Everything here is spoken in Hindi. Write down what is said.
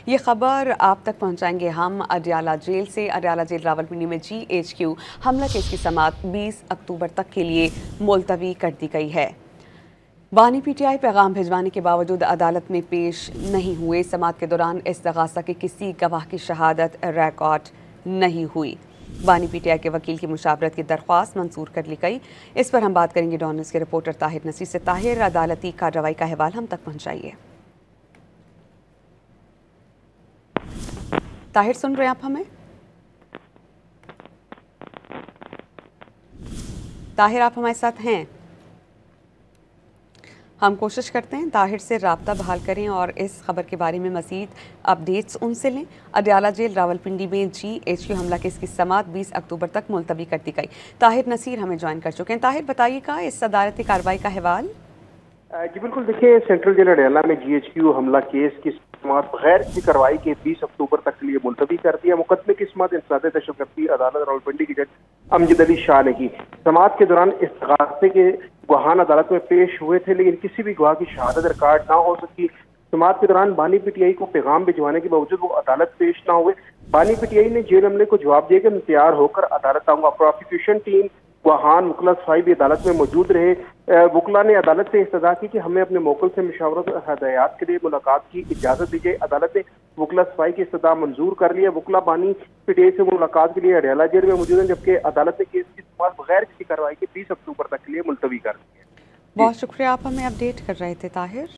ये खबर आप तक पहुंचाएंगे हम अडयाला जेल से। अडयाला जेल रावलपिंडी में GHQ हमला केस की समाअत 20 अक्टूबर तक के लिए मुलतवी कर दी गई है। बानी PTI पैगाम भिजवाने के बावजूद अदालत में पेश नहीं हुए। समाअत के दौरान इस्तगासा के किसी गवाह की शहादत रिकॉर्ड नहीं हुई। बानी PTI के वकील की मुशावरत की दरख्वास्त मंजूर कर ली गई। इस पर हम बात करेंगे डॉन न्यूज़ के रिपोर्टर ताहिर नसीर से। ताहिर, अदालती कार्रवाई का अहवाल हम तक पहुंचाइए। ताहिर, सुन रहे हैं आप हमें? ताहिर, आप हमारे साथ हैं? हम कोशिश करते हैं ताहिर से राब्ता बहाल करें और इस खबर के बारे में मज़ीद अपडेट्स उनसे लें। अडयाला जेल रावलपिंडी में GHQ हमला केस की समाअत 20 अक्टूबर तक मुलतवी कर दी गई। ताहिर नसीर हमें ज्वाइन कर चुके हैं। ताहिर, बताइएगा इस अदालती कार्रवाई का अहवाल। जी बिल्कुल, देखिए सेंट्रल जेल अडयाला में GHQ हमला केस की समाअत बगैर किसी कार्रवाई के 20 अक्टूबर तक के लिए मुलतवी कर दिया। मुकदमे की समाअत इंसदाद दहशतगर्दी अदालत रावलपिंडी की जज अमजद अली शाह ने की। समाअत के दौरान इस्तगासे के गवाहान अदालत में पेश हुए थे, लेकिन किसी भी गवाह की शहादत रिकॉर्ड ना हो सकी। समाअत के दौरान बानी PTI को पैगाम भिजवाने के बावजूद वो अदालत पेश ना हुए। बानी PTI ने जेल अमले को जवाब दिया कि मैं तैयार होकर अदालत आऊंगा। प्रोसिक्यूशन टीम, गवाहान, वकला सफाई भी अदालत में मौजूद रहे। वकला ने अदालत से इस्तदा की कि हमें अपने मोकल से मशावरत और हदायत के लिए मुलाकात की इजाजत दी जाए। अदालत ने वकला सफाई की इस्तदा मंजूर कर लिया। वकला बानी PTI से मुलाकात के लिए अडयाला जेल में मौजूद हैं, जबकि अदालत ने केस की समाअत बगैर किसी कार्रवाई के 20 अक्टूबर तक के लिए मुलतवी कर दी है। बहुत शुक्रिया, आप हमें अपडेट कर रहे थे ताहिर।